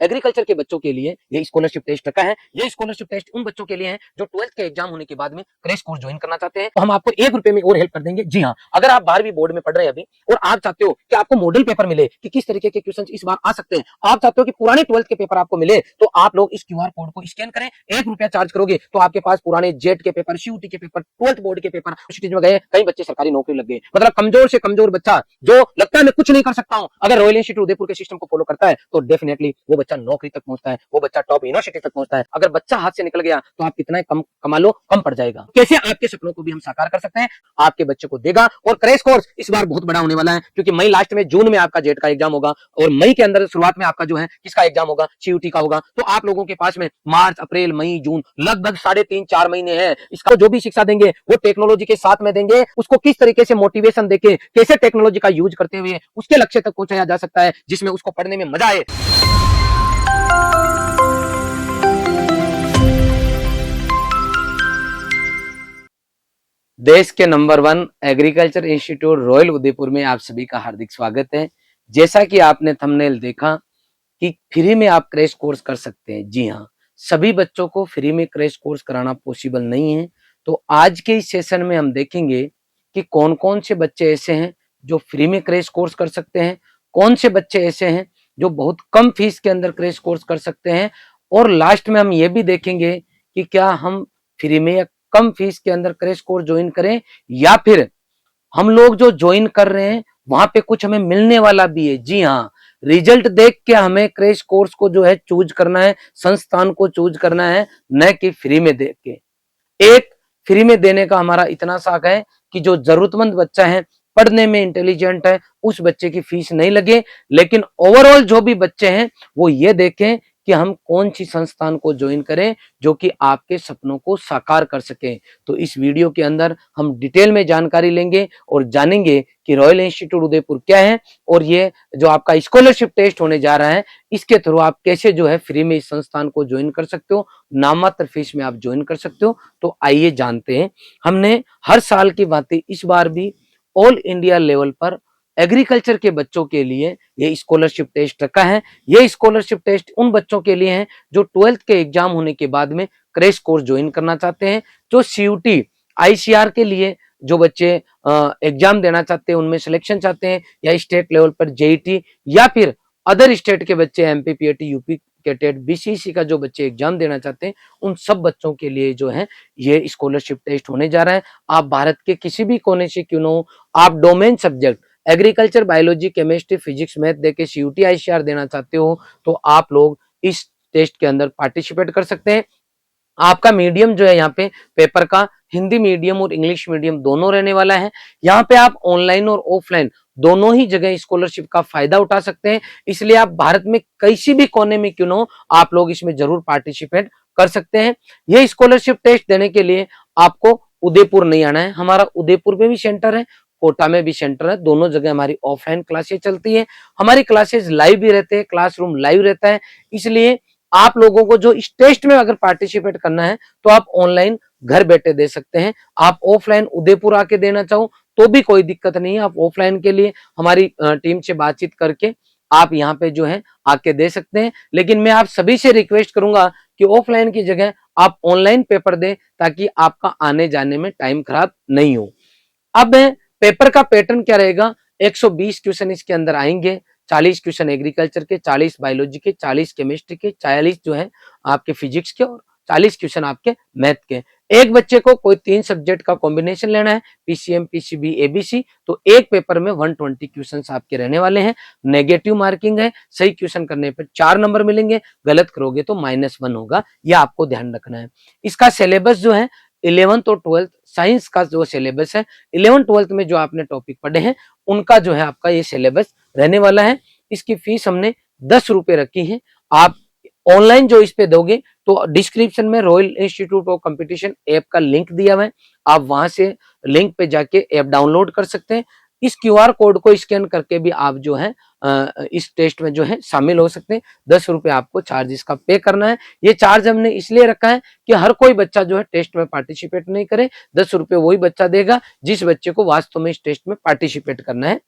Agriculture के बच्चों के लिए ये स्कॉलरशिप टेस्ट रखा है। ये स्कॉलरशिप टेस्ट उन बच्चों के लिए है जो 12th के एग्जाम होने के बाद में क्रैश कोर्स ज्वाइन करना चाहते हैं। तो हम आपको ₹1 में और हेल्प कर देंगे। जी हाँ, अगर आप 12वीं बोर्ड में पढ़ रहे हैं अभी और आप चाहते हो कि आपको मॉडल पेपर मिले कि किस तरीके के क्वेश्चन इस बार आ सकते हैं, आप चाहते हो कि पुराने 12th के पेपर आपको मिले, तो आप लोग इस QR कोड को स्कैन करें। ₹1 चार्ज करोगे तो आपके पास पुराने जेट के पेपर, CUT के पेपर, 12th बोर्ड के पेपर, सिटीज में गए, कई बच्चे सरकारी नौकरी लग गए। मतलब कमजोर से कमजोर बच्चा जो लगता है मैं कुछ नहीं कर सकता हूं, अगर रॉयल इंस्टीट्यूट उदयपुर के सिस्टम को फॉलो करता है तो डेफिनेटली वो बच्चा नौकरी तक पहुंचता है, वो बच्चा टॉप यूनिवर्सिटी तक पहुंचता है। अगर बच्चा हाथ से निकल गया तो आप कितना कम कमा लो, कम पड़ जाएगा। कैसे आपके सपनों को भी हम साकार कर सकते हैं, आपके बच्चे को देगा। और क्रैश कोर्स इस बार बहुत बड़ा होने वाला है, क्योंकि मई लास्ट में, जून में आपका जेट का एग्जाम होगा और मई के अंदर शुरुआत में आपका जो है किसका एग्जाम होगा, CUT का होगा। तो आप लोगों के पास में मार्च, अप्रैल, मई, जून लगभग 3.5-4 महीने हैं। इसका जो भी शिक्षा देंगे वो टेक्नोलॉजी के साथ में देंगे। उसको किस तरीके से मोटिवेशन देके कैसे टेक्नोलॉजी का यूज करते हुए उसके लक्ष्य तक पहुंचाया जा सकता है, जिसमें उसको पढ़ने में मजा आए। देश के number 1 agriculture institute royal Udaipur में आप सभी का हार्दिक स्वागत है। जैसा कि आपने थंबनेल देखा कि फ्री में आप क्रैश कोर्स कर सकते हैं। जी हाँ, सभी बच्चों को फ्री में क्रैश कोर्स कराना पॉसिबल नहीं है। तो आज के इस सेशन में हम देखेंगे कि कौन कौन से बच्चे ऐसे हैं जो फ्री में क्रैश कोर्स कर सकते हैं, कौन से बच्चे ऐसे हैं जो बहुत कम फीस के अंदर क्रैश कोर्स कर सकते हैं, और लास्ट में हम ये भी देखेंगे कि क्या हम फ्री में या कम फीस के अंदर क्रैश कोर्स ज्वाइन करें, या फिर हम लोग जो ज्वाइन कर रहे हैं वहां पे कुछ हमें मिलने वाला भी है। जी हाँ, रिजल्ट देख के हमें क्रैश कोर्स को जो है चूज करना है, संस्थान को चूज करना है, न कि फ्री में देख के। एक फ्री में देने का हमारा इतना शौक है कि जो जरूरतमंद बच्चा है, पढ़ने में इंटेलिजेंट है, उस बच्चे की फीस नहीं लगे। लेकिन ओवरऑल जो भी बच्चे हैं वो ये देखें कि हम कौन सी संस्थान को ज्वाइन करें जो कि आपके सपनों को साकार कर सके। तो इस वीडियो के अंदर हम डिटेल में जानकारी लेंगे और जानेंगे कि रॉयल इंस्टीट्यूट उदयपुर क्या है, और ये जो आपका स्कॉलरशिप टेस्ट होने जा रहा है इसके थ्रू आप कैसे जो है फ्री में इस संस्थान को ज्वाइन कर सकते हो, नाममात्र फीस में आप ज्वाइन कर सकते हो। तो आइए जानते हैं। हमने हर साल की भांति इस बार भी ऑल इंडिया लेवल पर एग्रीकल्चर के बच्चों के लिए ये स्कॉलरशिप टेस्ट रखा है। ये स्कॉलरशिप टेस्ट उन बच्चों के लिए है जो 12th के एग्जाम होने के बाद में क्रैश कोर्स ज्वाइन करना चाहते हैं, जो CUT ICR के लिए जो बच्चे एग्जाम देना चाहते हैं, उनमें सिलेक्शन चाहते हैं, या स्टेट लेवल पर JET, या फिर अदर स्टेट के बच्चे MP PAT UP के टेट BCC का जो बच्चे एग्जाम देना चाहते हैं, उन सब बच्चों के लिए जो है ये स्कॉलरशिप टेस्ट होने जा रहा है। आप भारत के किसी भी कोने से क्यों न हो, आप domain subject agriculture, biology, chemistry, physics, math देके CUT ICR देना चाहते हो तो आप लोग इस टेस्ट के अंदर पार्टिसिपेट कर सकते हैं। आपका मीडियम जो है यहाँ पे पेपर का हिंदी मीडियम और इंग्लिश मीडियम दोनों रहने वाला है। यहाँ पे आप ऑनलाइन और ऑफलाइन दोनों ही जगह स्कॉलरशिप का फायदा उठा सकते हैं। इसलिए आप भारत में किसी भी कोने में क्यों न हो, आप लोग इसमें जरूर पार्टिसिपेट कर सकते हैं। ये स्कॉलरशिप टेस्ट देने के लिए आपको उदयपुर नहीं आना है। हमारा उदयपुर में भी सेंटर है, कोटा में भी सेंटर है, दोनों जगह हमारी ऑफलाइन क्लासेस चलती है। हमारी क्लासेस लाइव भी रहते हैं, क्लासरूम लाइव रहता है। इसलिए आप लोगों को जो इस टेस्ट में अगर पार्टिसिपेट करना है तो आप ऑनलाइन घर बैठे दे सकते हैं। आप ऑफलाइन उदयपुर आके देना चाहो तो भी कोई दिक्कत नहीं है। आप ऑफलाइन के लिए हमारी टीम से बातचीत करके आप यहाँ पे जो है आके दे सकते हैं। लेकिन मैं आप सभी से रिक्वेस्ट करूंगा कि ऑफलाइन की जगह आप ऑनलाइन पेपर दें, ताकि आपका आने जाने में टाइम खराब नहीं हो। अब पेपर का पैटर्न क्या रहेगा, 120 क्वेश्चन इसके अंदर आएंगे। 40 क्वेश्चन एग्रीकल्चर के, 40 बायोलॉजी के, 40 केमिस्ट्री के, 40 जो है आपके फिजिक्स के, और 40 क्वेश्चन आपके मैथ के। एक बच्चे को कोई 3 सब्जेक्ट का कॉम्बिनेशन लेना है, PCM, PCB, ABC, तो एक पेपर में 120 क्वेश्चन आपके रहने वाले हैं। नेगेटिव मार्किंग है, सही क्वेश्चन करने पर 4 नंबर मिलेंगे, गलत करोगे तो -1 होगा, यह आपको ध्यान रखना है। इसका सिलेबस जो है 11th और 12th साइंस का जो सिलेबस है, 11th 12th में जो आपने टॉपिक पढ़े हैं उनका जो है आपका ये सिलेबस रहने वाला है। इसकी फीस हमने ₹10 रखी है। आप ऑनलाइन जो इस पे दोगे तो डिस्क्रिप्शन में royal institute of competition app का लिंक दिया हुआ है, आप वहां से लिंक पे जाके ऐप डाउनलोड कर सकते हैं। इस QR कोड को स्कैन करके भी आप जो है इस टेस्ट में जो है शामिल हो सकते हैं। ₹10 आपको चार्ज इसका पे करना है। ये चार्ज हमने इसलिए रखा है कि हर कोई बच्चा जो है टेस्ट में पार्टिसिपेट नहीं करे। ₹10 वही बच्चा देगा जिस बच्चे को वास्तव में इस टेस्ट में पार्टिसिपेट करना है।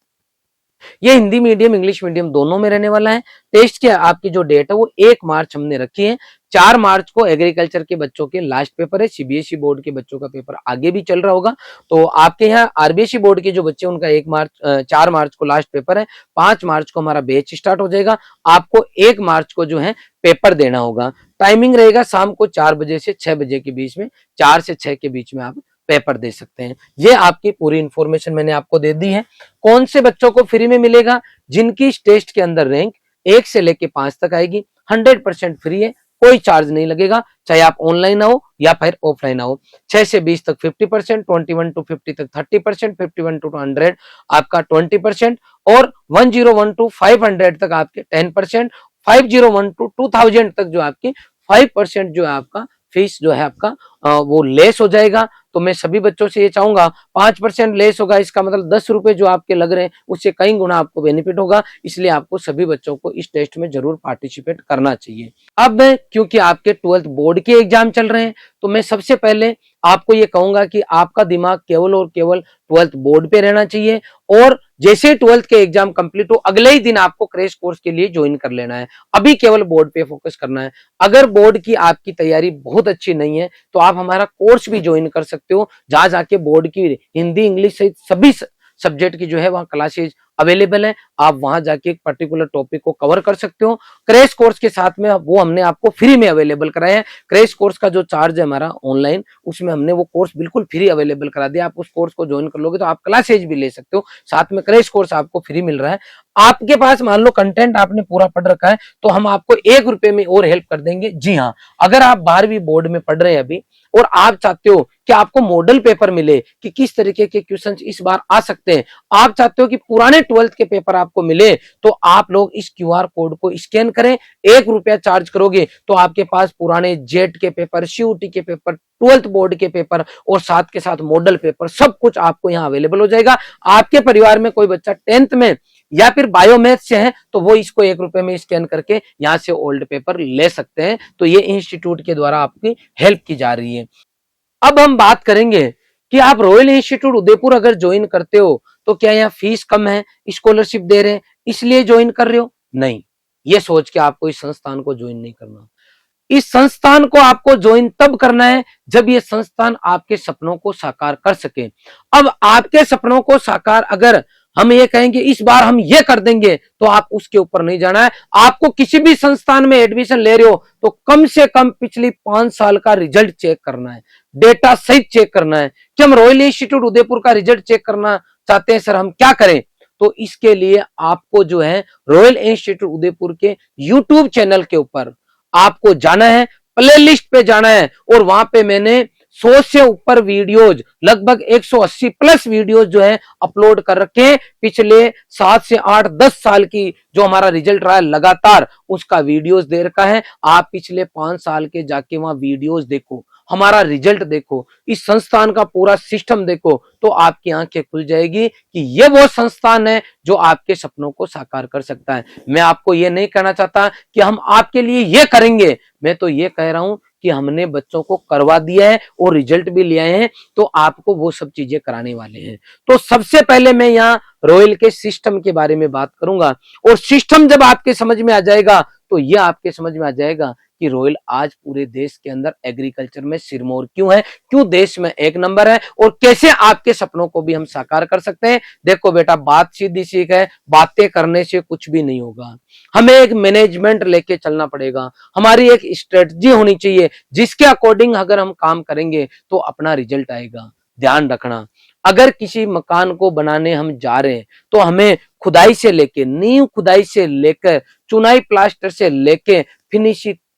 ये हिंदी मीडियम इंग्लिश मीडियम दोनों में रहने वाला है। टेस्ट की आपकी जो डेट है वो 1 मार्च हमने रखी है। 4 मार्च को एग्रीकल्चर के बच्चों के लास्ट पेपर है। सीबीएसई बोर्ड के बच्चों का पेपर आगे भी चल रहा होगा। तो आपके यहाँ आरबीएसई बोर्ड के जो बच्चे उनका 4 मार्च को लास्ट पेपर है। 5 मार्च को हमारा बैच स्टार्ट हो जाएगा। आपको 1 मार्च को जो है पेपर देना होगा। टाइमिंग रहेगा शाम को 4 बजे से 6 बजे के बीच में, 4 से 6 के बीच में आप पेपर दे सकते हैं। ये आपकी पूरी इंफॉर्मेशन मैंने आपको दे दी है। कौन से बच्चों को फ्री में मिलेगा? जिनकी इस टेस्ट के अंदर रैंक 1 से लेके 5 तक आएगी। 100% फ्री है, कोई चार्ज नहीं लगेगा, चाहे आप ऑनलाइन आओ या फिर ऑफलाइन आओ। 6 से 20 तक 50%, 21 to 50 तक 30%, 51 to 100 आपका 20% और 1012 to 500 तक आपके 10%, 501 to 2000 तक जो आपकी 5% जो है आपका फीस जो है आपका वो लेस हो जाएगा। तो मैं सभी बच्चों से ये चाहूंगा 5% लेस होगा, इसका मतलब 10 रुपए जो आपके लग रहे हैं उससे कई गुना आपको बेनिफिट होगा। इसलिए आपको सभी बच्चों को इस टेस्ट में जरूर पार्टिसिपेट करना चाहिए। अब क्योंकि आपके 12th बोर्ड के एग्जाम चल रहे हैं तो मैं सबसे पहले आपको ये कहूंगा कि आपका दिमाग केवल और केवल 12th बोर्ड पे रहना चाहिए और जैसे 12th के एग्जाम कंप्लीट हो अगले ही दिन आपको क्रैश कोर्स के लिए ज्वाइन कर लेना है। अभी केवल बोर्ड पे फोकस करना है। अगर बोर्ड की आपकी तैयारी बहुत अच्छी नहीं है तो आप हमारा कोर्स भी ज्वाइन कर सकते हो, जहां जाके बोर्ड की हिंदी इंग्लिश सहित सभी सब्जेक्ट की जो है वहां क्लासेज अवेलेबल है। आप वहां जाके एक पर्टिकुलर टॉपिक को कवर कर सकते हो। क्रैश कोर्स के साथ में वो हमने आपको फ्री में अवेलेबल कराए हैं। क्रैश कोर्स का जो चार्ज है हमारा ऑनलाइन, उसमें हमने वो कोर्स बिल्कुल फ्री अवेलेबल करा दिया। आप उस कोर्स को ज्वाइन कर लोगे तो आप क्लासेज भी ले सकते हो, साथ में क्रैश कोर्स आपको फ्री मिल रहा है। आपके पास मान लो कंटेंट आपने पूरा पढ़ रखा है तो हम आपको 1 रुपए में और हेल्प कर देंगे। जी हाँ, अगर आप 12वीं बोर्ड में पढ़ रहे हैं अभी और आप चाहते हो कि आपको मॉडल पेपर मिले कि किस तरीके के क्वेश्चंस इस बार आ सकते हैं, आप चाहते हो कि पुराने 12th के पेपर आपको मिले, तो आप लोग इस क्यूआर कोड को स्कैन करें। 1 रुपया चार्ज करोगे तो आपके पास पुराने जेट के पेपर, सीयूटी के पेपर, 12th बोर्ड के पेपर और साथ के साथ मॉडल पेपर सब कुछ आपको यहाँ अवेलेबल हो जाएगा। आपके परिवार में कोई बच्चा 10th में या फिर बायोमैथ से है तो वो इसको 1 रुपए में स्कैन करके यहाँ से ओल्ड पेपर ले सकते हैं। तो ये इंस्टीट्यूट के द्वारा आपकी हेल्प की जा रही है। अब हम बात करेंगे कि आप रॉयल इंस्टीट्यूट उदयपुर अगर ज्वाइन करते हो तो क्या यहाँ फीस कम है, स्कॉलरशिप दे रहे हैं इसलिए ज्वाइन कर रहे हो? नहीं, ये सोच के आपको इस संस्थान को ज्वाइन नहीं करना। इस संस्थान को आपको ज्वाइन तब करना है जब ये संस्थान आपके सपनों को साकार कर सके। अब आपके सपनों को साकार अगर हम ये कहेंगे इस बार हम ये कर देंगे तो आप उसके ऊपर नहीं जाना है। आपको किसी भी संस्थान में एडमिशन ले रहे हो तो कम से कम पिछली 5 साल का रिजल्ट चेक करना है, डेटा सहित चेक करना है। कि हम रॉयल इंस्टीट्यूट उदयपुर का रिजल्ट चेक करना चाहते हैं सर, हम क्या करें? तो इसके लिए आपको जो है रॉयल इंस्टीट्यूट उदयपुर के यूट्यूब चैनल के ऊपर आपको जाना है, प्लेलिस्ट पे जाना है और वहां पे मैंने 100 से ऊपर वीडियोज, लगभग 180 प्लस वीडियोज जो है अपलोड कर रखे हैं। पिछले 7 से 8 10 साल की जो हमारा रिजल्ट रहा है लगातार उसका वीडियोज दे रखा है। आप पिछले 5 साल के जाके वहां वीडियोज देखो, हमारा रिजल्ट देखो, इस संस्थान का पूरा सिस्टम देखो, तो आपकी आंखें खुल जाएगी कि ये वो संस्थान है जो आपके सपनों को साकार कर सकता है। मैं आपको ये नहीं कहना चाहता कि हम आपके लिए ये करेंगे, मैं तो ये कह रहा हूं कि हमने बच्चों को करवा दिया है और रिजल्ट भी ले आए हैं, तो आपको वो सब चीजें कराने वाले हैं। तो सबसे पहले मैं यहाँ रॉयल के सिस्टम के बारे में बात करूंगा और सिस्टम जब आपके समझ में आ जाएगा तो ये आपके समझ में आ जाएगा कि रॉयल आज पूरे देश के अंदर एग्रीकल्चर में सिरमौर क्यों है, क्यों देश में 1 नंबर है और कैसे आपके सपनों को भी हम साकार कर सकते हैं। देखो बेटा, बात सीधी सीख है, बातें करने से कुछ भी नहीं होगा। हमें एक मैनेजमेंट लेके चलना पड़ेगा, हमारी एक स्ट्रेटजी होनी चाहिए जिसके अकॉर्डिंग अगर हम काम करेंगे तो अपना रिजल्ट आएगा। ध्यान रखना, अगर किसी मकान को बनाने हम जा रहे हैं तो हमें खुदाई से लेके, नींव खुदाई से लेकर, चुनाई प्लास्टर से लेके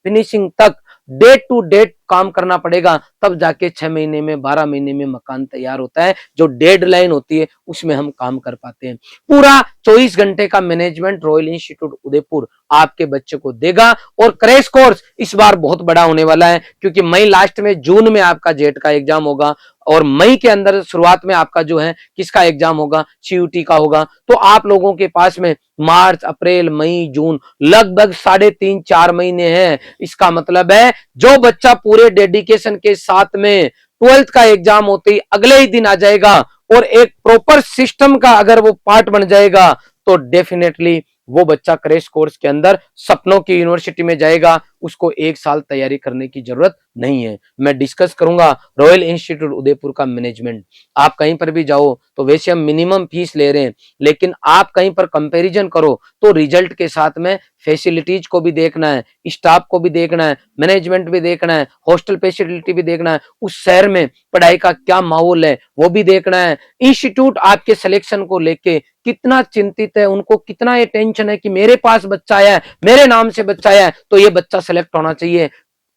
फिनिशिंग तक डे टू डे काम करना पड़ेगा। तब जाके 6 महीने में, 12 महीने में मकान तैयार होता है। जो डेडलाइन होती है उसमें हम काम कर पाते हैं। पूरा 24 घंटे का मैनेजमेंट रॉयल इंस्टीट्यूट उदयपुर आपके बच्चे को देगा। और क्रैश कोर्स इस बार बहुत बड़ा होने वाला है, क्योंकि मई लास्ट में, जून में आपका जेट का एग्जाम होगा और मई के अंदर शुरुआत में आपका जो है किसका एग्जाम होगा, सीयूटी का होगा। तो आप लोगों के पास में मार्च, अप्रैल, मई, जून लगभग 3.5-4 महीने हैं। इसका मतलब है जो बच्चा पूरे डेडिकेशन के साथ में 12th का एग्जाम होते ही अगले ही दिन आ जाएगा और एक प्रॉपर सिस्टम का अगर वो पार्ट बन जाएगा तो डेफिनेटली वो बच्चा क्रैश कोर्स के अंदर सपनों की यूनिवर्सिटी में जाएगा, उसको 1 साल तैयारी करने की जरूरत नहीं है। मैं डिस्कस करूंगा रॉयल इंस्टीट्यूट उदयपुर का मैनेजमेंट। आप कहीं पर भी जाओ तो वैसे हम मिनिमम फीस ले रहे हैं, लेकिन आप कहीं पर कंपैरिजन करो तो रिजल्ट के साथ में फैसिलिटीज को भी देखना है, स्टाफ को भी देखना है, मैनेजमेंट भी देखना है, हॉस्टल फैसिलिटी भी देखना है, उस शहर में पढ़ाई का क्या माहौल है वो भी देखना है। इंस्टीट्यूट आपके सिलेक्शन को लेके कितना चिंतित है, उनको कितना ये टेंशन है कि मेरे पास बच्चा आया है, मेरे नाम से बच्चा आया है तो ये बच्चा सेलेक्ट होना चाहिए।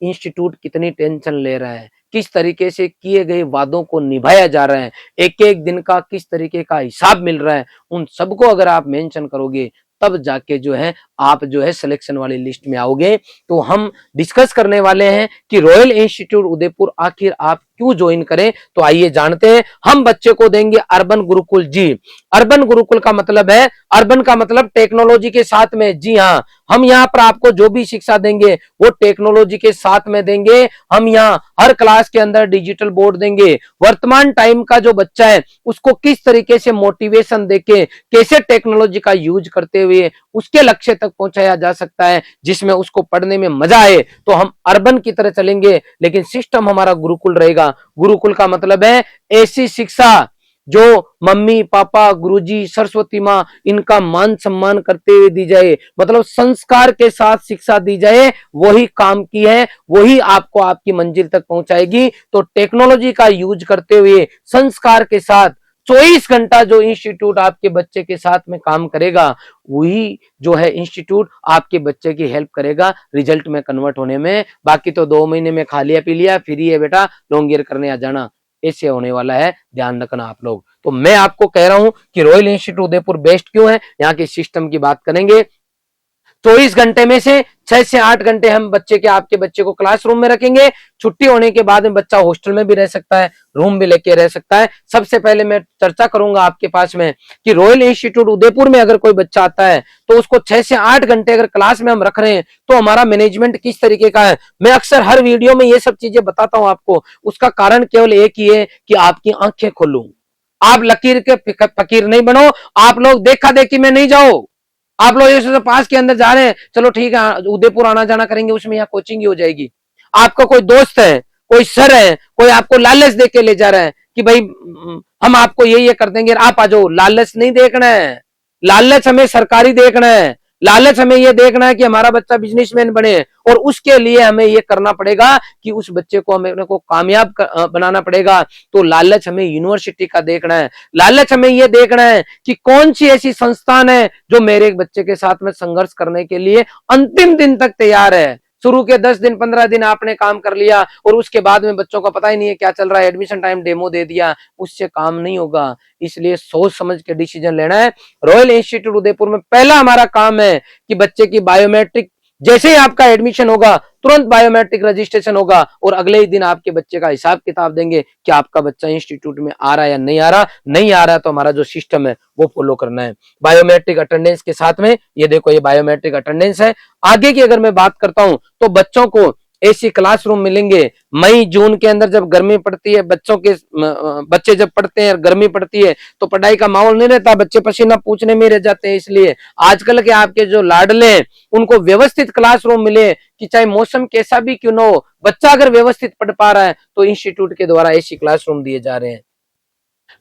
इंस्टीट्यूट कितनी टेंशन ले रहा है, किस तरीके से किए गए वादों को निभाया जा रहा है, एक एक दिन का किस तरीके का हिसाब मिल रहा है, उन सबको अगर आप मेंशन करोगे तब जाके जो है आप जो है सिलेक्शन वाली लिस्ट में आओगे। तो हम डिस्कस करने वाले हैं कि रॉयल इंस्टीट्यूट उदयपुर आखिर आप क्यों ज्वाइन करें। तो आइए जानते हैं। हम बच्चे को देंगे अर्बन गुरुकुल। जी, अर्बन गुरुकुल का मतलब है, अर्बन का मतलब टेक्नोलॉजी के साथ में। जी हाँ, हम यहाँ पर आपको जो भी शिक्षा देंगे वो टेक्नोलॉजी के साथ में देंगे। हम यहाँ हर क्लास के अंदर डिजिटल बोर्ड देंगे। वर्तमान टाइम का जो बच्चा है उसको किस तरीके से मोटिवेशन देके कैसे टेक्नोलॉजी का यूज करते हुए उसके लक्ष्य तक पहुंचाया जा सकता है जिसमें उसको पढ़ने में मजा आए, तो हम अर्बन की तरह चलेंगे, लेकिन सिस्टम हमारा गुरुकुल रहेगा। गुरुकुल का मतलब है ऐसी शिक्षा जो मम्मी पापा गुरुजी सरस्वती माँ इनका मान सम्मान करते हुए दी जाए, मतलब संस्कार के साथ शिक्षा दी जाए, वही काम की है, वही आपको आपकी मंजिल तक पहुंचाएगी। तो टेक्नोलॉजी का यूज करते हुए संस्कार के साथ 24 घंटा जो इंस्टीट्यूट आपके बच्चे के साथ में काम करेगा, वही जो है इंस्टीट्यूट आपके बच्चे की हेल्प करेगा रिजल्ट में कन्वर्ट होने में। बाकी तो 2 महीने में खा लिया पी लिया, फ्री है बेटा, लॉन्ग ईयर करने आ जाना, ऐसे होने वाला है, ध्यान रखना आप लोग। तो मैं आपको कह रहा हूं कि रॉयल इंस्टीट्यूट उदयपुर बेस्ट क्यों है। यहाँ के सिस्टम की बात करेंगे। 24 घंटे में से 6 से 8 घंटे हम आपके बच्चे को क्लासरूम में रखेंगे। छुट्टी होने के बाद में बच्चा हॉस्टल में भी रह सकता है, रूम भी लेके रह सकता है। सबसे पहले मैं चर्चा करूंगा आपके पास में कि रॉयल इंस्टीट्यूट उदयपुर में अगर कोई बच्चा आता है तो उसको 6 से 8 घंटे अगर क्लास में हम रख रहे हैं तो हमारा मैनेजमेंट किस तरीके का है। मैं अक्सर हर वीडियो में ये सब चीजें बताता हूं आपको, उसका कारण केवल एक ही है कि आपकी आंखें खोलूं। आप लकीर के फकीर नहीं बनो, आप लोग देखा देखी में नहीं जाओ। आप लोग ये पास के अंदर जा रहे हैं, चलो ठीक है उदयपुर आना जाना करेंगे, उसमें यहाँ कोचिंग ही हो जाएगी। आपका कोई दोस्त है, कोई सर है, कोई आपको लालच दे के ले जा रहा है कि भाई हम आपको ये कर देंगे, आप आ जाओ। लालच नहीं देखना है, लालच हमें सरकारी देखना है, लालच हमें ये देखना है कि हमारा बच्चा बिजनेसमैन बने, और उसके लिए हमें ये करना पड़ेगा कि उस बच्चे को हमें को कामयाब बनाना पड़ेगा। तो लालच हमें यूनिवर्सिटी का देखना है, लालच हमें ये देखना है कि कौन सी ऐसी संस्थान है जो मेरे बच्चे के साथ में संघर्ष करने के लिए अंतिम दिन तक तैयार है। शुरू के 10 दिन 15 दिन आपने काम कर लिया और उसके बाद में बच्चों को पता ही नहीं है क्या चल रहा है, एडमिशन टाइम डेमो दे दिया, उससे काम नहीं होगा। इसलिए सोच समझ के डिसीजन लेना है। रॉयल इंस्टीट्यूट उदयपुर में पहला हमारा काम है कि बच्चे की बायोमेट्रिक, जैसे ही आपका एडमिशन होगा तुरंत बायोमेट्रिक रजिस्ट्रेशन होगा और अगले ही दिन आपके बच्चे का हिसाब किताब देंगे कि आपका बच्चा इंस्टीट्यूट में आ रहा है या नहीं आ रहा। नहीं आ रहा तो हमारा जो सिस्टम है वो फॉलो करना है। बायोमेट्रिक अटेंडेंस के साथ में ये देखो, ये बायोमेट्रिक अटेंडेंस है। आगे की अगर मैं बात करता हूं तो बच्चों को ऐसी क्लासरूम मिलेंगे। मई जून के अंदर जब गर्मी पड़ती है, बच्चे जब पढ़ते हैं, गर्मी पड़ती है तो पढ़ाई का माहौल नहीं रहता, बच्चे पसीना पूछने में रह जाते हैं। इसलिए आजकल के आपके जो लाडले हैं उनको व्यवस्थित क्लासरूम मिले कि चाहे मौसम कैसा भी क्यों ना हो, बच्चा अगर व्यवस्थित पढ़ पा रहा है तो इंस्टीट्यूट के द्वारा ऐसी क्लासरूम दिए जा रहे हैं।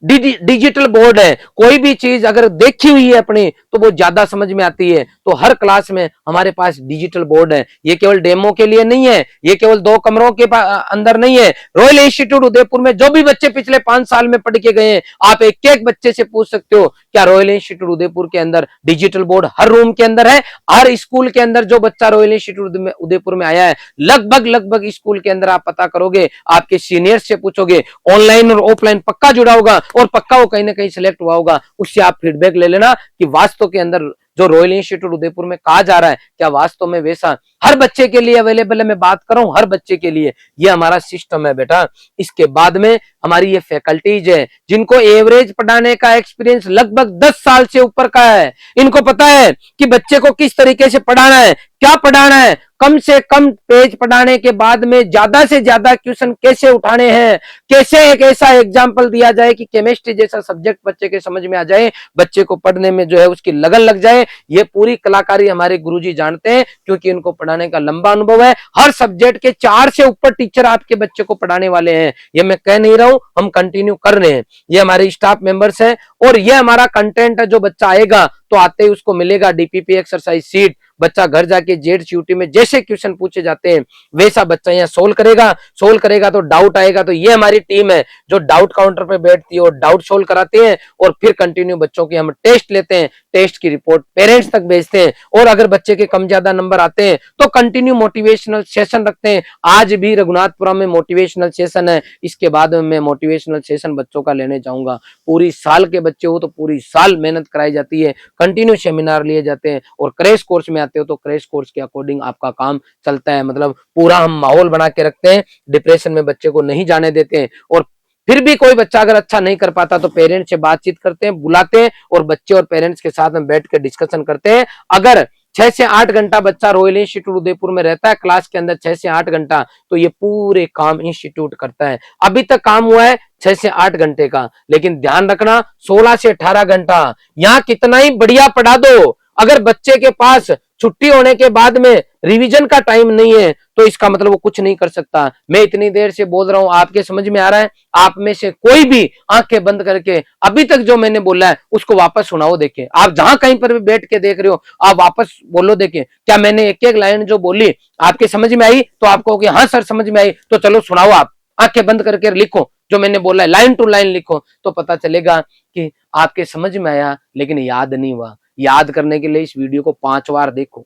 डिजिटल बोर्ड है, कोई भी चीज अगर देखी हुई है अपनी तो वो ज्यादा समझ में आती है। तो हर क्लास में हमारे पास डिजिटल बोर्ड है। ये केवल डेमो के लिए नहीं है, ये केवल 2 कमरों के अंदर नहीं है। रॉयल इंस्टीट्यूट उदयपुर में जो भी बच्चे पिछले 5 साल में पढ़ के गए हैं, आप एक एक बच्चे से पूछ सकते हो क्या रॉयल इंस्टीट्यूट उदयपुर के अंदर डिजिटल बोर्ड हर रूम के अंदर है। हर स्कूल के अंदर जो बच्चा रॉयल इंस्टीट्यूट उदयपुर में आया है, लगभग स्कूल के अंदर आप पता करोगे, आपके सीनियर से पूछोगे, ऑनलाइन और ऑफलाइन पक्का जुड़ा होगा और पक्का वो कहीं ना कहीं सिलेक्ट हुआ होगा। उससे आप फीडबैक ले लेना कि वास्तव के अंदर जो रॉयल इंस्टीट्यूट उदयपुर में कहा जा रहा है क्या वास्तव में वैसा हर बच्चे के लिए अवेलेबल है। मैं बात कर रहा हूं हर बच्चे के लिए, ये हमारा सिस्टम है बेटा। इसके बाद में हमारी ये फैकल्टीज है जिनको एवरेज पढ़ाने का एक्सपीरियंस लगभग 10 साल से ऊपर का है। इनको पता है कि बच्चे को किस तरीके से पढ़ाना है, क्या पढ़ाना है, कम से कम पेज पढ़ाने के बाद में ज्यादा से ज्यादा क्वेश्चन कैसे उठाने हैं, कैसे एक ऐसा एग्जाम्पल दिया जाए कि केमिस्ट्री जैसा सब्जेक्ट बच्चे के समझ में आ जाए, बच्चे को पढ़ने में जो है उसकी लगन लग जाए। ये पूरी कलाकारी हमारे गुरुजी जानते हैं, क्योंकि इनको पढ़ाने का लंबा अनुभव है। हर सब्जेक्ट के 4 से ऊपर टीचर आपके बच्चे को पढ़ाने वाले हैं, ये मैं कह नहीं रहा हूं, हम कंटिन्यू कर रहे हैं। ये हमारे स्टाफ मेंबर्स हैं और ये हमारा कंटेंट है। जो बच्चा आएगा तो आते ही उसको मिलेगा डीपीपी एक्सरसाइज सीट। बच्चा घर जाके जेड में जैसे क्वेश्चन पूछे जाते हैं वैसा बच्चा यहाँ सोल्व करेगा तो डाउट आएगा। तो ये हमारी टीम है जो डाउट काउंटर पे बैठती है और डाउट सोल्व कराते हैं, और फिर कंटिन्यू बच्चों की हम टेस्ट लेते हैं, टेस्ट की रिपोर्ट पेरेंट्स तक भेजते हैं। और अगर बच्चे के कम ज्यादा नंबर आते हैं तो कंटिन्यू मोटिवेशनल सेशन रखते हैं। आज भी रघुनाथपुरा में मोटिवेशनल सेशन है, इसके बाद में मैं मोटिवेशनल सेशन बच्चों का लेने जाऊंगा। पूरी साल के बच्चे हो तो पूरी साल मेहनत कराई जाती है, कंटिन्यू सेमिनार लिए जाते हैं, और क्रैश कोर्स में आते हो तो क्रैश कोर्स के अकॉर्डिंग आपका काम चलता है। मतलब पूरा हम माहौल बना के रखते हैं, डिप्रेशन में बच्चे को नहीं जाने देते हैं। और फिर भी कोई बच्चा अगर अच्छा नहीं कर पाता तो पेरेंट्स से बातचीत करते हैं, बुलाते हैं और बच्चे और पेरेंट्स के साथ में बैठ कर डिस्कशन करते हैं। अगर 6 से 8 घंटा बच्चा रॉयल इंस्टीट्यूट उदयपुर में रहता है क्लास के अंदर, 6 से 8 घंटा, तो ये पूरे काम इंस्टीट्यूट करता है। अभी तक काम हुआ है 6 से 8 घंटे का, लेकिन ध्यान रखना 16 से 18 घंटा यहाँ कितना ही बढ़िया पढ़ा दो, अगर बच्चे के पास छुट्टी होने के बाद में रिवीजन का टाइम नहीं है तो इसका मतलब वो कुछ नहीं कर सकता। मैं इतनी देर से बोल रहा हूं, आपके समझ में आ रहा है? आप में से कोई भी आंखें बंद करके अभी तक जो मैंने बोला है उसको वापस सुनाओ, देखें। आप जहां कहीं पर भी बैठ के देख रहे हो, आप वापस बोलो, देखें क्या मैंने एक एक लाइन जो बोली आपके समझ में आई? तो आप कहोगे हाँ सर समझ में आई, तो चलो सुनाओ। आप आंखें बंद करके लिखो जो मैंने बोला है, लाइन टू लाइन लिखो, तो पता चलेगा कि आपके समझ में आया लेकिन याद नहीं हुआ। याद करने के लिए इस वीडियो को 5 बार देखो,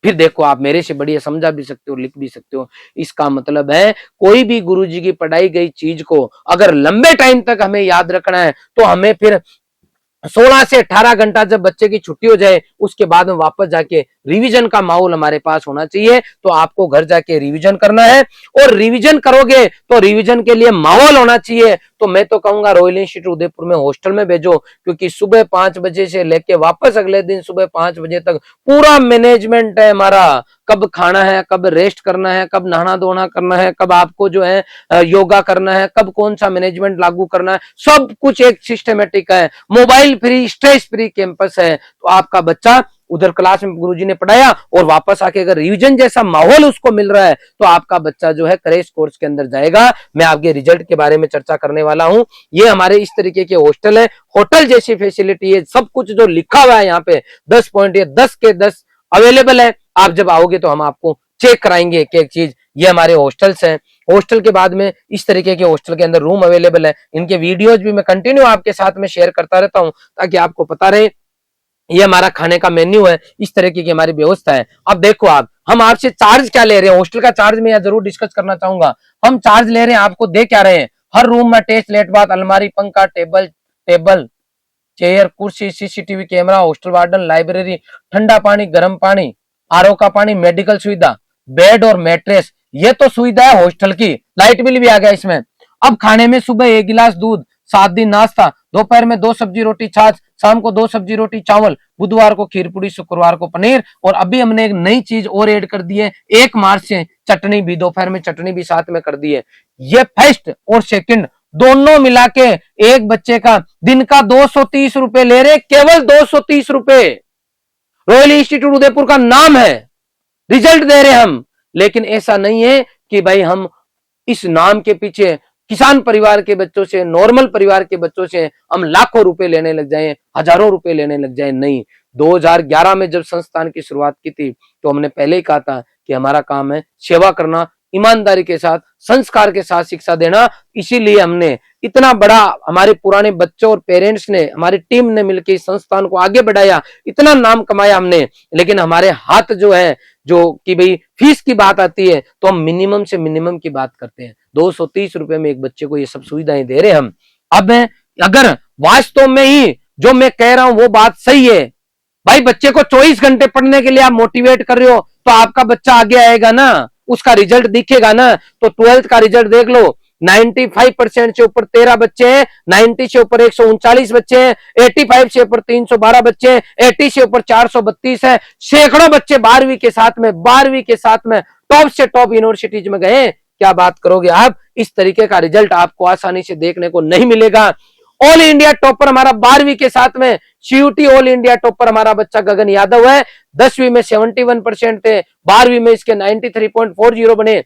फिर देखो आप मेरे से बढ़िया समझा भी सकते हो, लिख भी सकते हो। इसका मतलब है कोई भी गुरुजी की पढ़ाई गई चीज को अगर लंबे टाइम तक हमें याद रखना है तो हमें फिर 16 से 18 घंटा जब बच्चे की छुट्टी हो जाए उसके बाद में वापस जाके रिवीजन का माहौल हमारे पास होना चाहिए। तो आपको घर जाके रिवीजन करना है, और रिवीजन करोगे तो रिवीजन के लिए माहौल होना चाहिए। तो मैं तो कहूंगा रॉयल इंस्टीट्यूट उदयपुर में हॉस्टल में भेजो, क्योंकि सुबह 5 बजे से लेके वापस अगले दिन सुबह 5 बजे तक पूरा मैनेजमेंट है हमारा। कब खाना है, कब रेस्ट करना है, कब नहाना धोना करना है, कब आपको जो है योगा करना है, कब कौन सा मैनेजमेंट लागू करना है, सब कुछ एक सिस्टमेटिक है। Mobile free, stress free campus है। तो आपका बच्चा उधर क्लास में गुरुजी ने पढ़ाया और वापस आके अगर रिवीजन जैसा माहौल उसको मिल रहा है तो आपका बच्चा जो है क्रैश कोर्स के अंदर जाएगा। मैं आपके रिजल्ट के बारे में चर्चा करने वाला हूं। ये हमारे इस तरीके के हॉस्टल है, होटल जैसी फैसिलिटी है, सब कुछ जो लिखा हुआ है यहाँ पे 10 पॉइंट, ये 10 के 10 अवेलेबल है। आप जब आओगे तो हम आपको चेक कराएंगे एक एक चीज। ये हमारे हॉस्टल्स हैं। हॉस्टल के बाद में इस तरीके के हॉस्टल के अंदर रूम अवेलेबल है। इनके वीडियोज भी मैं कंटिन्यू आपके साथ में शेयर करता रहता हूं ताकि आपको पता रहे। ये हमारा खाने का मेन्यू है, इस तरीके की हमारी व्यवस्था है। अब देखो आप, हम आपसे चार्ज क्या ले रहे हैं, हॉस्टल का चार्ज मैं जरूर डिस्कस करना चाहूंगा। हम चार्ज ले रहे हैं, आपको दे क्या रहे हैं? हर रूम में अटैच लेट बाथ, अलमारी, पंखा, टेबल चेयर, कुर्सी, CCTV camera, hostel warden, library, ठंडा पानी, गर्म पानी, आरओ का पानी, मेडिकल सुविधा, बेड और मैट्रेस, ये तो सुविधा है हॉस्टल की। लाइट बिल भी आ गया इसमें। अब खाने में सुबह 1 गिलास दूध, 7 दिन नाश्ता, दोपहर में 2 सब्जी रोटी छाछ, शाम को 2 सब्जी रोटी चावल, बुधवार को खीर पूरी, शुक्रवार को पनीर, और अभी हमने एक नई चीज और ऐड कर दी है, 1 मार्च से चटनी भी, दोपहर में चटनी भी साथ में कर दी है। ये फर्स्ट और सेकंड दोनों मिला के एक बच्चे का दिन का 230 रुपए ले रहे, केवल 230 रुपए। रॉयल इंस्टीट्यूट उदयपुर का नाम है, रिजल्ट दे रहे हम। लेकिन ऐसा नहीं है कि भाई हम इस नाम के पीछे किसान परिवार के बच्चों से, नॉर्मल परिवार के बच्चों से हम लाखों रुपए लेने लग जाएं, हजारों रुपए लेने लग जाएं। नहीं, 2011 में जब संस्थान की शुरुआत की थी तो हमने पहले ही कहा था कि हमारा काम है सेवा करना, ईमानदारी के साथ, संस्कार के साथ शिक्षा देना। इसीलिए हमने इतना बड़ा, हमारे पुराने बच्चों और पेरेंट्स ने, हमारी टीम ने मिलकर इस संस्थान को आगे बढ़ाया, इतना नाम कमाया हमने। लेकिन हमारे हाथ जो है, जो कि भाई फीस की बात आती है तो हम मिनिमम से मिनिमम की बात करते हैं। 230 रुपए में एक बच्चे को ये सब सुविधाएं दे रहे हम। अब अगर वास्तव में ही जो मैं कह रहा हूं वो बात सही है, भाई बच्चे को 24 घंटे पढ़ने के लिए आप मोटिवेट कर रहे हो तो आपका बच्चा आगे आएगा ना, उसका रिजल्ट दिखेगा ना। तो 12th का रिजल्ट देख लो, 95% से ऊपर 13 बच्चे हैं, 90 से ऊपर 139 बच्चे हैं, 85 से ऊपर 312 बच्चे हैं, 80 से ऊपर 432 है। सैकड़ों बच्चे 12वीं के साथ में टॉप से टॉप यूनिवर्सिटीज में गए। क्या बात करोगे आप? इस तरीके का रिजल्ट आपको आसानी से देखने को नहीं मिलेगा। ऑल इंडिया टॉपर हमारा 12वीं के साथ में सीयूटी ऑल इंडिया टॉपर हमारा बच्चा गगन यादव है। 10वीं में 71% थे, 12वीं में इसके 93.40 बने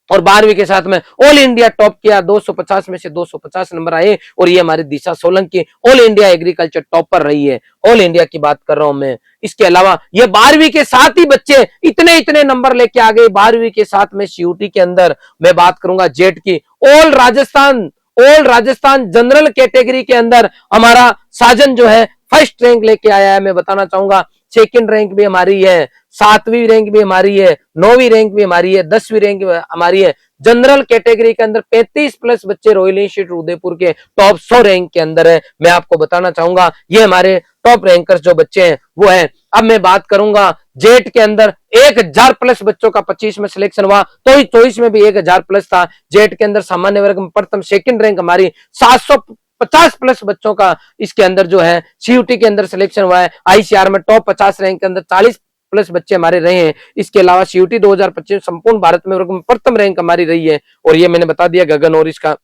और 12वीं के साथ में ऑल इंडिया टॉप किया। 250 में से 250 नंबर आए और ये हमारी Disha Solanki all India agriculture topper रही है। ऑल इंडिया की बात कर रहा हूं मैं। इसके अलावा ये 12वीं के साथ ही बच्चे इतने नंबर लेके आ गए। 12वीं के साथ में सीयूटी के अंदर मैं बात करूंगा जेट की ऑल राजस्थान जनरल कैटेगरी के अंदर हमारा साजन जो है फर्स्ट रैंक लेके आया है। मैं बताना चाहूंगा सेकंड रैंक भी हमारी है, 7वीं रैंक भी हमारी है, 9वीं रैंक भी हमारी है, 10वीं रैंक हमारी है। जनरल कैटेगरी के अंदर 35 प्लस बच्चे रॉयल इंस्टीट्यूट उदयपुर के टॉप 100 रैंक के अंदर है। मैं आपको बताना चाहूंगा ये हमारे टॉप रैंकर्स जो बच्चे हैं वो है। अब मैं बात करूंगा जेट के अंदर 1000 प्लस बच्चों का 25 में सिलेक्शन हुआ, तो 24 में भी 1000 प्लस था। जेट के अंदर सामान्य वर्ग में प्रथम सेकंड रैंक हमारी, 750 प्लस बच्चों का इसके अंदर जो है सीयूटी के अंदर सिलेक्शन हुआ है। आईसीआर में टॉप 50 रैंक के अंदर 40 प्लस बच्चे हमारे रहे हैं। इसके अलावा सीयूटी 2025 संपूर्ण भारत में वर्ग में प्रथम रैंक हमारी रही है। और ये मैंने बता दिया गगन और इसका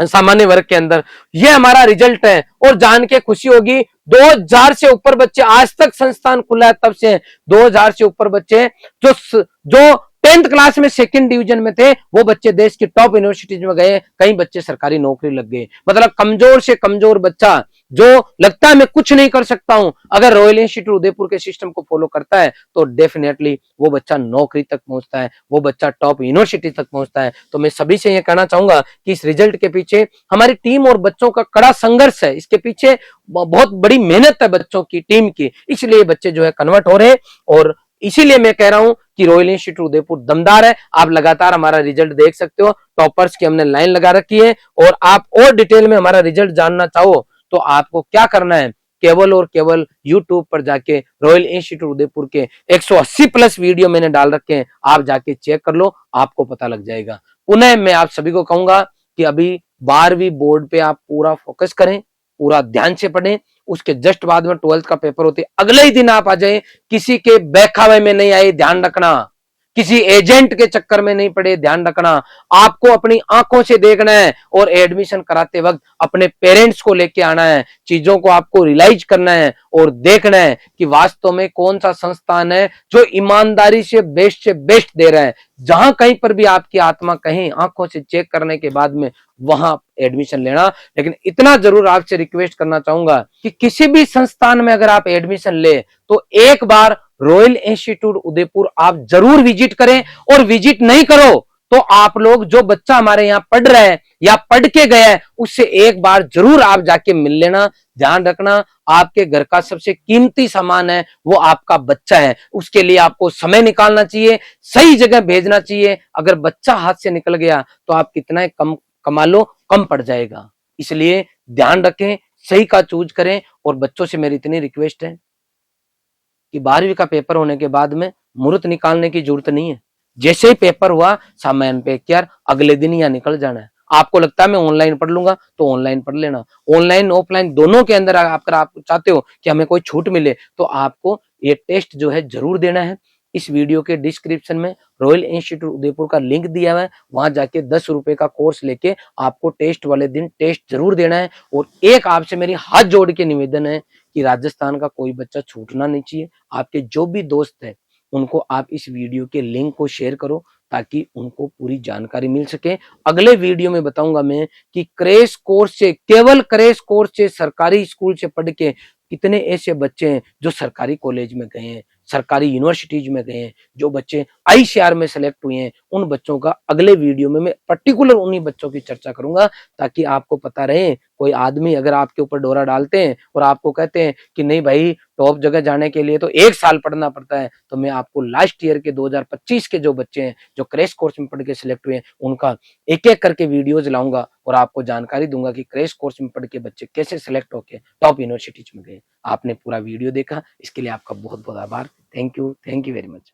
सामान्य वर्ग के अंदर ये हमारा रिजल्ट है। और जान के खुशी होगी 2000 से ऊपर बच्चे आज तक संस्थान खुला है तब से 2000 से ऊपर बच्चे जो 10th क्लास में सेकंड डिवीजन में थे वो बच्चे देश की टॉप यूनिवर्सिटीज में गए। कई बच्चे सरकारी नौकरी लग गए। मतलब कमजोर से कमजोर बच्चा जो लगता है मैं कुछ नहीं कर सकता हूं, अगर रॉयल इंस्टीट्यूट उदयपुर के सिस्टम को फॉलो करता है तो डेफिनेटली वो बच्चा नौकरी तक पहुंचता है, वो बच्चा टॉप यूनिवर्सिटी तक पहुंचता है। तो मैं सभी से ये कहना चाहूंगा कि इस रिजल्ट के पीछे हमारी टीम और बच्चों का कड़ा संघर्ष है। इसके पीछे बहुत बड़ी मेहनत है बच्चों की, टीम की, इसलिए बच्चे जो है कन्वर्ट हो रहे हैं। और इसीलिए मैं कह रहा हूं कि रॉयल इंस्टीट्यूट उदयपुर दमदार है। आप लगातार हमारा रिजल्ट देख सकते हो, टॉपर्स की हमने लाइन लगा रखी है। और आप और डिटेल में हमारा रिजल्ट जानना चाहो तो आपको क्या करना है, केवल और केवल यूट्यूब पर जाके रॉयल इंस्टीट्यूट उदयपुर के 180 प्लस वीडियो मैंने डाल रखे हैं, आप जाके चेक कर लो, आपको पता लग जाएगा। पुनः मैं आप सभी को कहूंगा कि अभी 12वीं बोर्ड पे आप पूरा फोकस करें, पूरा ध्यान से पढ़ें। उसके जस्ट बाद में 12th का पेपर होते अगले ही दिन आप आ जाए। किसी के बहकावे में नहीं आए, ध्यान रखना। किसी एजेंट के चक्कर में नहीं पड़े, ध्यान रखना। आपको अपनी आंखों से देखना है और एडमिशन कराते वक्त अपने पेरेंट्स को लेके आना है। चीजों को आपको रियलाइज करना है और देखना है कि वास्तव में कौन सा संस्थान है जो ईमानदारी से बेस्ट दे रहा है। जहां कहीं पर भी आपकी आत्मा कहीं आंखों से चेक करने के बाद में वहां एडमिशन लेना। लेकिन इतना जरूर आपसे रिक्वेस्ट करना चाहूंगा कि किसी भी संस्थान में अगर आप एडमिशन ले तो एक बार रॉयल इंस्टीट्यूट उदयपुर आप जरूर विजिट करें। और विजिट नहीं करो तो आप लोग जो बच्चा हमारे यहाँ पढ़ रहा है या पढ़ के गया है उससे एक बार जरूर आप जाके मिल लेना। ध्यान रखना, आपके घर का सबसे कीमती सामान है वो आपका बच्चा है। उसके लिए आपको समय निकालना चाहिए, सही जगह भेजना चाहिए। अगर बच्चा हाथ से निकल गया तो आप कितना कम कमा लो, कम पड़ जाएगा। इसलिए ध्यान रखें, सही का चूज करें। और बच्चों से मेरी इतनी रिक्वेस्ट है कि 12वीं का पेपर होने के बाद में मुहूर्त निकालने की जरूरत नहीं है। जैसे ही पेपर हुआ सामान पैक किया, अगले दिन यहाँ निकल जाना है। आपको लगता है मैं ऑनलाइन पढ़ लूंगा तो ऑनलाइन पढ़ लेना। ऑनलाइन ऑफलाइन दोनों के अंदर अगर आप चाहते हो कि हमें कोई छूट मिले तो आपको ये टेस्ट जो है जरूर देना है। इस वीडियो के डिस्क्रिप्शन में रॉयल इंस्टीट्यूट उदयपुर का लिंक दिया हुआ है, वहां जाके 10 रुपए का कोर्स लेके आपको टेस्ट वाले दिन टेस्ट जरूर देना है। और एक आपसे मेरी हाथ जोड़ के निवेदन है कि राजस्थान का कोई बच्चा छूटना नहीं चाहिए। आपके जो भी दोस्त है उनको आप इस वीडियो के लिंक को शेयर करो ताकि उनको पूरी जानकारी मिल सके। अगले वीडियो में बताऊंगा मैं कि क्रैश कोर्स से, केवल क्रैश कोर्स से सरकारी स्कूल से पढ़ के कितने ऐसे बच्चे हैं जो सरकारी कॉलेज में गए हैं, सरकारी यूनिवर्सिटीज में गए हैं, जो बच्चे आईसीआर में सेलेक्ट हुए हैं। उन बच्चों का अगले वीडियो में मैं पर्टिकुलर उन्हीं बच्चों की चर्चा करूंगा ताकि आपको पता रहे। कोई आदमी अगर आपके ऊपर डोरा डालते हैं और आपको कहते हैं कि नहीं भाई टॉप जगह जाने के लिए तो 1 साल पढ़ना पड़ता है, तो मैं आपको लास्ट ईयर के 2025 के जो बच्चे हैं जो क्रैश कोर्स में पढ़ के सिलेक्ट हुए हैं उनका एक एक करके वीडियोज लाऊंगा और आपको जानकारी दूंगा कि क्रैश कोर्स में पढ़ के बच्चे कैसे सिलेक्ट होके टॉप यूनिवर्सिटीज में गए। आपने पूरा वीडियो देखा, इसके लिए आपका बहुत बहुत आभार। Thank you very much.